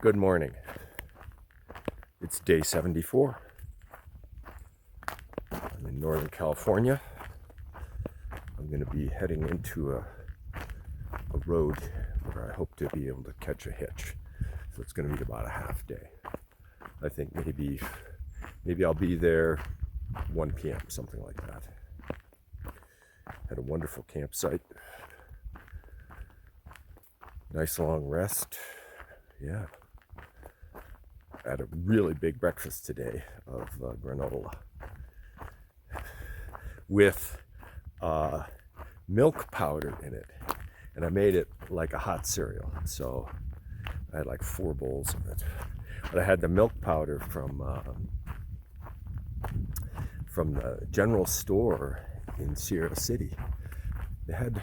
Good morning. It's day 74. I'm in Northern California. I'm going to be heading into a road where I hope to be able to catch a hitch. So it's going to be about a half day. I think maybe I'll be there 1 p.m., something like that. Had a wonderful campsite. Nice long rest. Yeah. Had a really big breakfast today of granola with milk powder in it, and I made it like a hot cereal, so I had like 4 bowls of it. But I had the milk powder from the general store in Sierra City. They had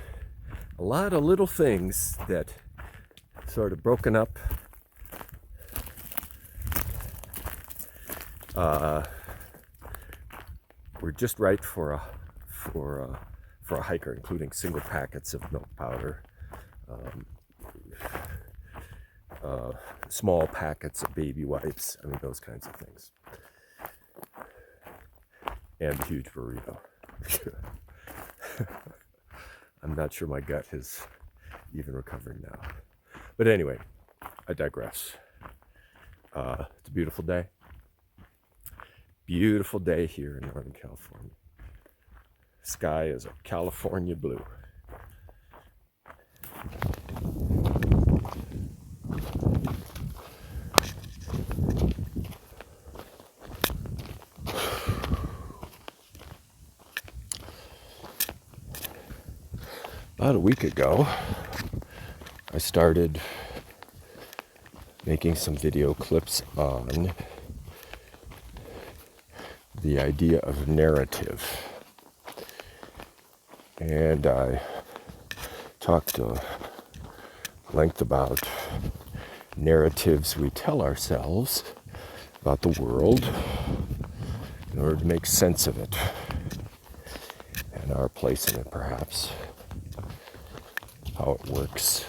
a lot of little things that sort of broken up were just right for a hiker, including single packets of milk powder, small packets of baby wipes, I mean those kinds of things, and a huge burrito. I'm not sure my gut is even recovering now, but anyway, I digress. It's a beautiful day. Beautiful day here in Northern California. Sky is a California blue. About a week ago, I started making some video clips on the idea of narrative. And I talked at length about narratives we tell ourselves about the world in order to make sense of it and our place in it, perhaps, how it works.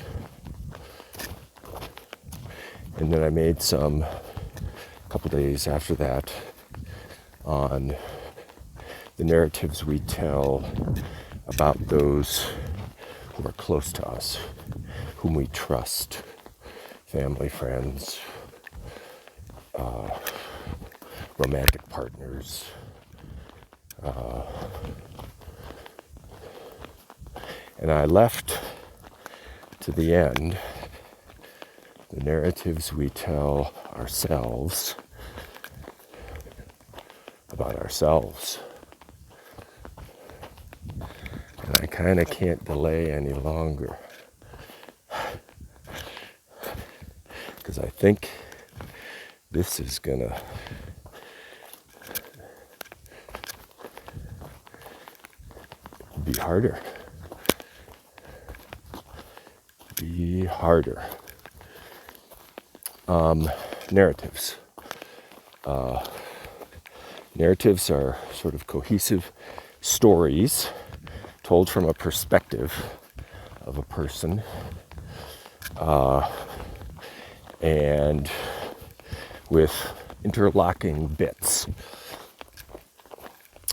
And then I made a couple days after that, on the narratives we tell about those who are close to us, whom we trust, family, friends, romantic partners, and I left to the end the narratives we tell ourselves about ourselves. And I kind of can't delay any longer, because I think this is gonna be harder. Narratives. Narratives are sort of cohesive stories told from a perspective of a person, and with interlocking bits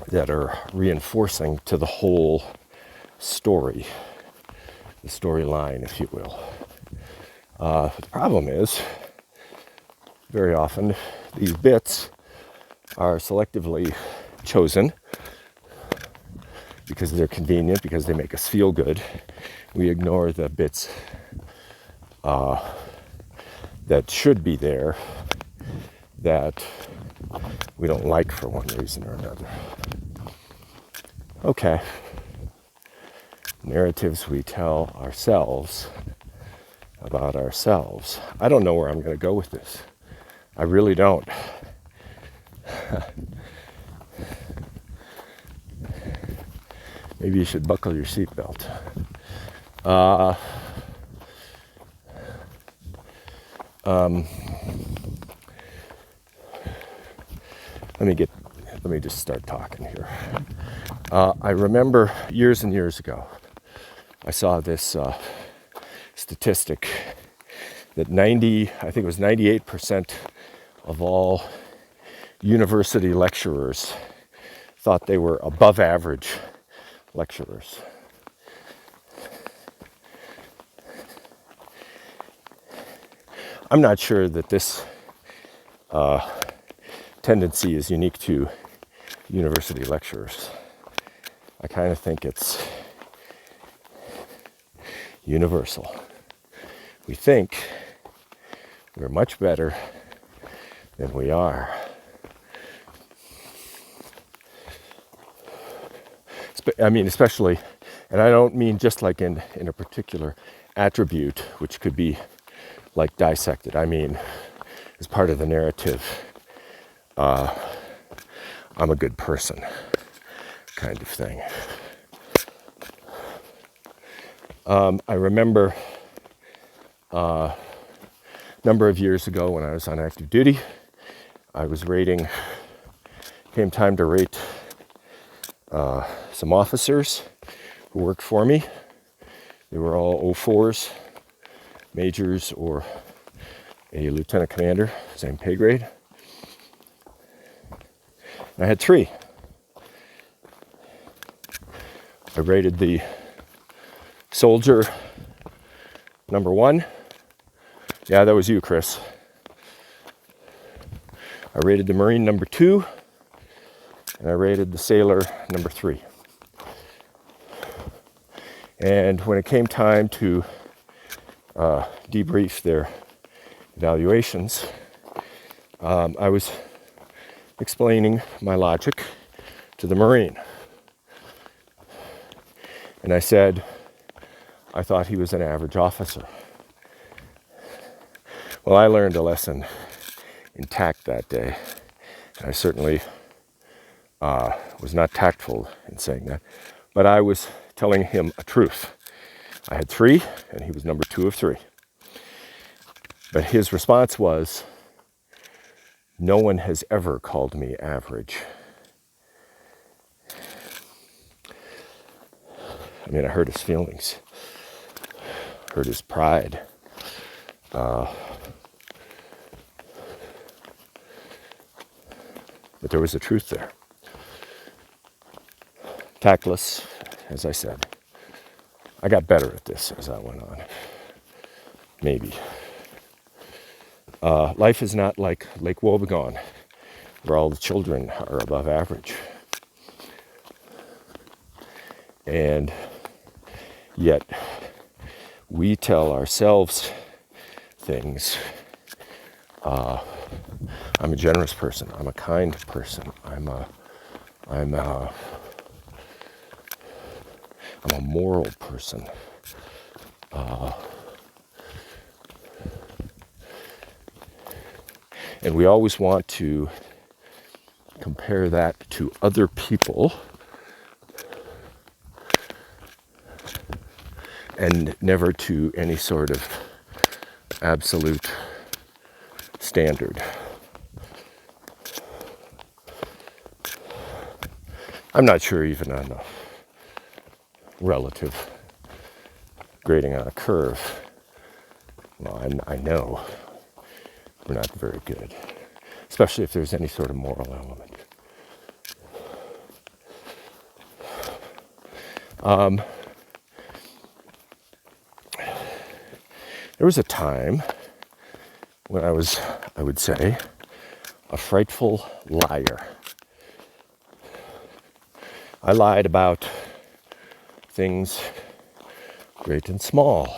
that are reinforcing to the whole story, the storyline, if you will. The problem is, very often, these bits are selectively chosen because they're convenient, because they make us feel good. We ignore the bits that should be there that we don't like for one reason or another. Okay. Narratives we tell ourselves about ourselves. I don't know where I'm going to go with this. I really don't. Maybe you should buckle your seatbelt. Let me just start talking here. I remember years and years ago, I saw this statistic that I think it was 98% of all university lecturers thought they were above average lecturers. I'm not sure that this tendency is unique to university lecturers. I kind of think it's universal. We think we're much better than we are. I mean, especially, and I don't mean just like in a particular attribute, which could be like dissected. I mean, as part of the narrative, I'm a good person kind of thing. I remember a number of years ago when I was on active duty, I was came time to rate some officers who worked for me. They were all 04s, majors, or a lieutenant commander, same pay grade. And I had 3. I rated the soldier number 1. Yeah, that was you, Chris. I rated the Marine number 2, and I rated the sailor number 3. And when it came time to debrief their evaluations, I was explaining my logic to the Marine. And I said, I thought he was an average officer. Well, I learned a lesson in tact that day. I certainly was not tactful in saying that, but I was telling him a truth. I had 3, and he was number 2 of 3. But his response was, no one has ever called me average. I mean, I hurt his feelings, hurt his pride. But there was a truth there. Tactless, as I said. I got better at this as I went on. Maybe. Life is not like Lake Wobegon, where all the children are above average. And yet, we tell ourselves things. I'm a generous person. I'm a kind person. I'm a moral person. And we always want to compare that to other people and never to any sort of absolute standard. I'm not sure even on a relative grading on a curve. Well, I know we're not very good, especially if there's any sort of moral element. There was a time when I would say, a frightful liar. I lied about things great and small.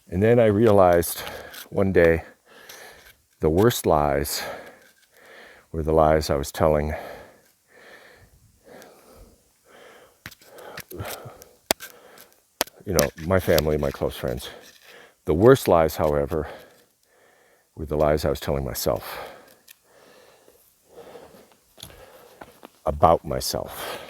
And then I realized one day the worst lies were the lies I was telling my family, my close friends. The worst lies, however, were the lies I was telling myself about myself.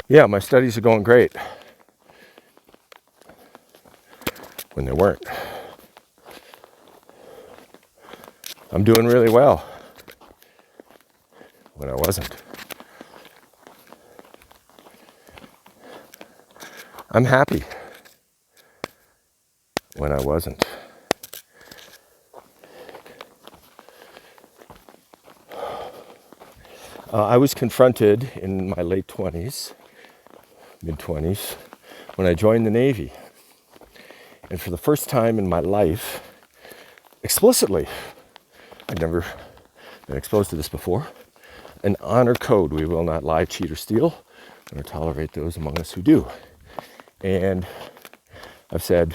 Yeah, my studies are going great when they weren't. I'm doing really well when I wasn't. I'm happy when I wasn't. I was confronted in my late 20s, mid-20s, when I joined the Navy. And for the first time in my life, explicitly, I'd never been exposed to this before, an honor code: we will not lie, cheat, or steal, nor tolerate those among us who do. And I've said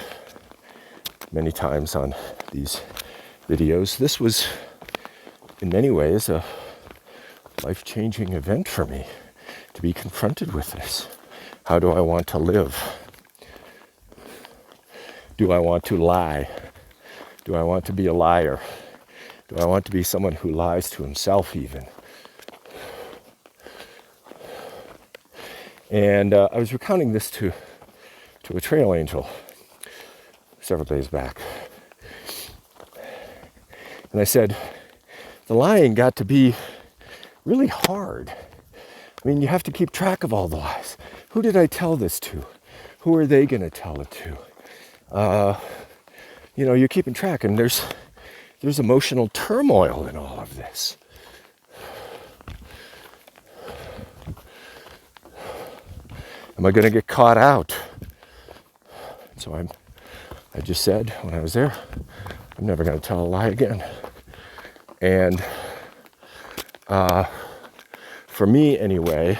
many times on these videos, this was in many ways a life-changing event for me, to be confronted with this. How do I want to live? Do I want to lie? Do I want to be a liar? Do I want to be someone who lies to himself even? And I was recounting this to a trail angel several days back. And I said, the lying got to be really hard. I mean, you have to keep track of all the lies. Who did I tell this to? Who are they going to tell it to? You're keeping track, and there's emotional turmoil in all of this. Am I going to get caught out? So I just said when I was there, I'm never going to tell a lie again. And for me anyway,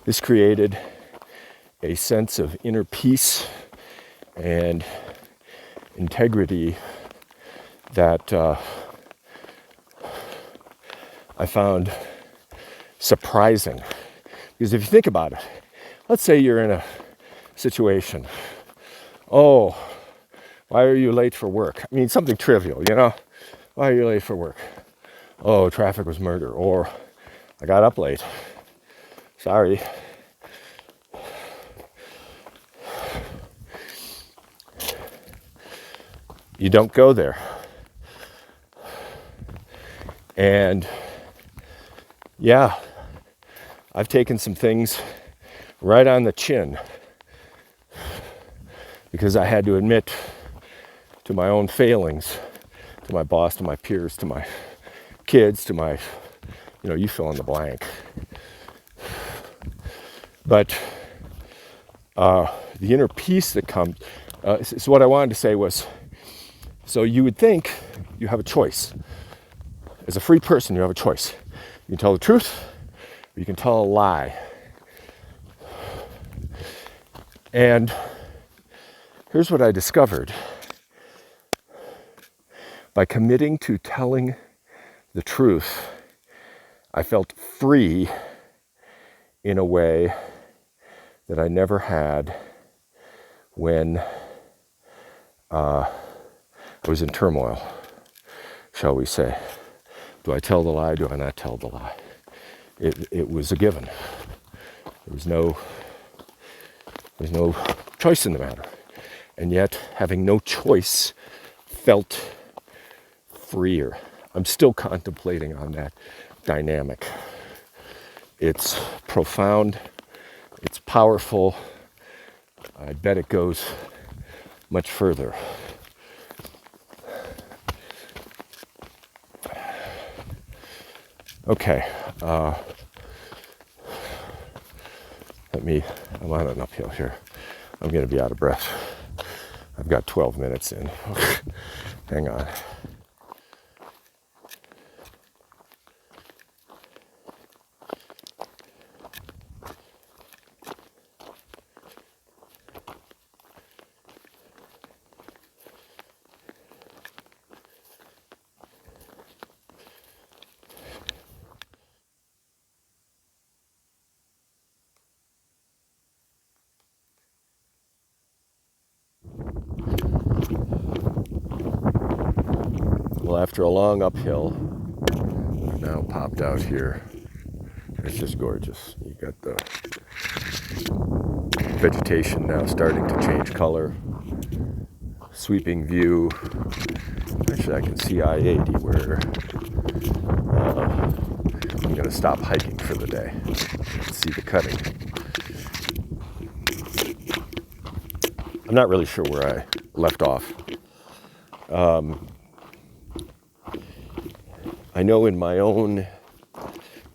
this created a sense of inner peace and integrity that I found surprising. Because if you think about it, let's say you're in a situation, oh, why are you late for work? I mean, something trivial, Why are you late for work? Oh, traffic was murder. Or I got up late. Sorry. You don't go there. And yeah, I've taken some things right on the chin because I had to admit to my own failings, to my boss, to my peers, to my kids, to my, you fill in the blank. But the inner peace that comes, so what I wanted to say was, so you would think you have a choice. As a free person, you have a choice. You can tell the truth, or you can tell a lie. And here's what I discovered. By committing to telling the truth, I felt free in a way that I never had when I was in turmoil, shall we say. Do I tell the lie? Do I not tell the lie? It was a given. There's no choice in the matter. And yet, having no choice felt freer. I'm still contemplating on that dynamic. It's profound. It's powerful. I bet it goes much further. Okay. I'm on an uphill here. I'm going to be out of breath. I've got 12 minutes in. Hang on. Well, after a long uphill, I've now popped out here. It's just gorgeous. You got the Vegetation now starting to change color. Sweeping view. Actually, I can see I-80 where I'm going to stop hiking for the day. See the cutting. I'm not really sure where I left off. I know in my own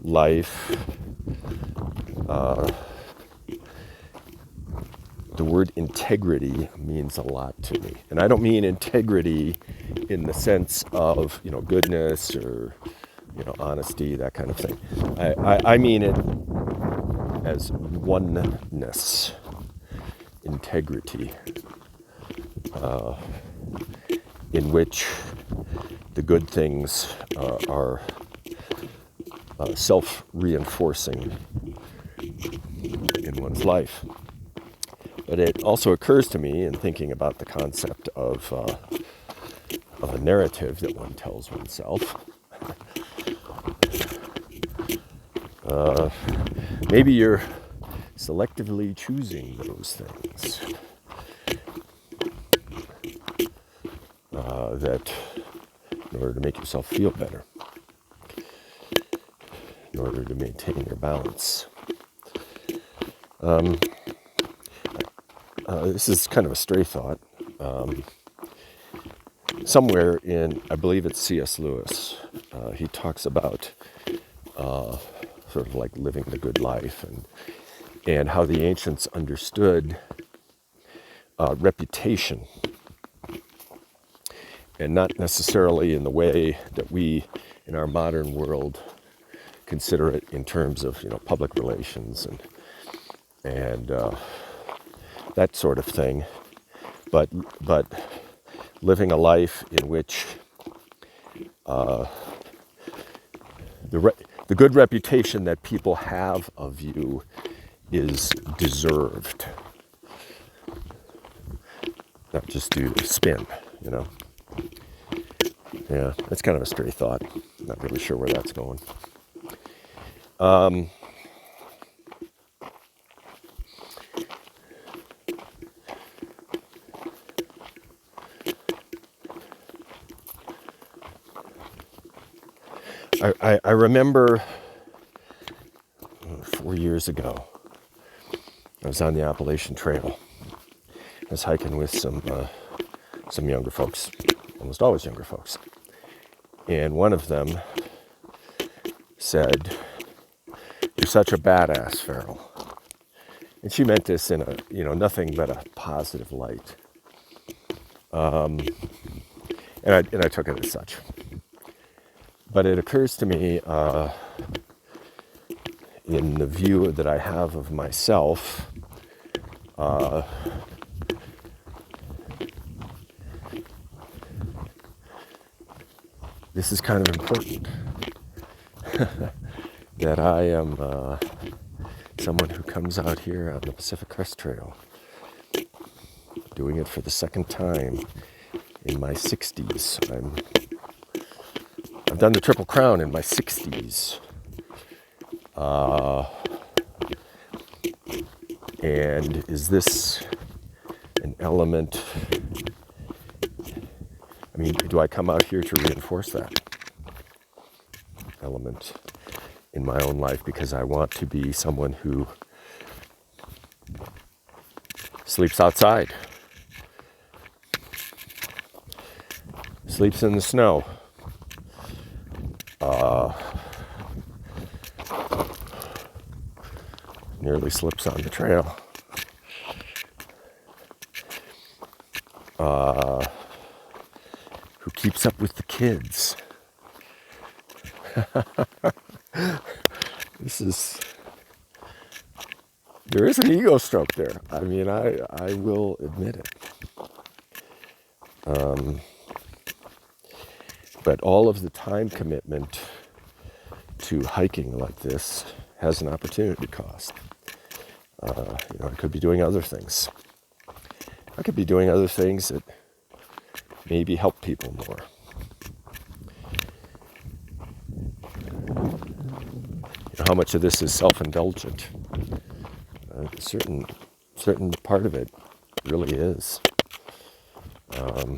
life, the word integrity means a lot to me. And I don't mean integrity in the sense of, goodness or, honesty, that kind of thing. I mean it as oneness, integrity, in which the good things are self-reinforcing in one's life. But it also occurs to me in thinking about the concept of a narrative that one tells oneself. Maybe you're selectively choosing those things that in order to make yourself feel better, in order to maintain your balance. This is kind of a stray thought. Somewhere in, I believe it's C.S. Lewis, he talks about sort of like living the good life and how the ancients understood reputation, and not necessarily in the way that we in our modern world consider it in terms of public relations and that sort of thing, but living a life in which the good reputation that people have of you is deserved, not just due to spin, Yeah, that's kind of a stray thought. Not really sure where that's going. I remember 4 years ago, I was on the Appalachian Trail. I was hiking with some younger folks, almost always younger folks. And one of them said, "You're such a badass, Farrell." And she meant this in a, nothing but a positive light. And I took it as such. But it occurs to me, in the view that I have of myself, this is kind of important, that I am someone who comes out here on the Pacific Crest Trail, doing it for the second time in my 60s. I've done the Triple Crown in my 60s. And is this an element? I mean, do I come out here to reinforce that element in my own life because I want to be someone who sleeps outside, sleeps in the snow, nearly slips on the trail, who keeps up with the kids? There is an ego stroke there. I mean, I will admit it. But all of the time commitment to hiking like this has an opportunity cost. I could be doing other things. I could be doing other things that maybe help people more. How much of this is self-indulgent? A certain certain part of it really is. Yeah.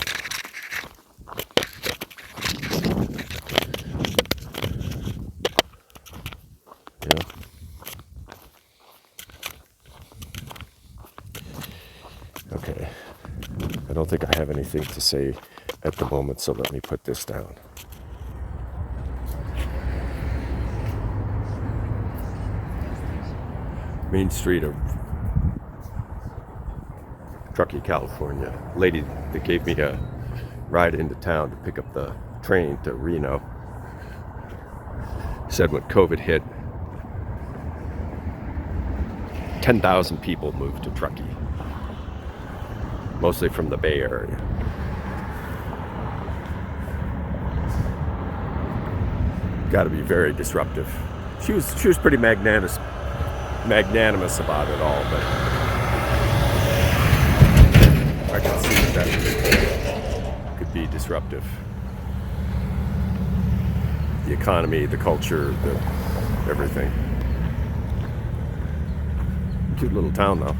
Okay. I don't think I have anything to say at the moment, so let me put this down. Main Street of Truckee, California. Lady that gave me a ride into town to pick up the train to Reno said when COVID hit, 10,000 people moved to Truckee, mostly from the Bay Area. Got to be very disruptive. She was pretty magnanimous about it all, but I can see that could be disruptive. The economy, the culture, everything. Cute little town though.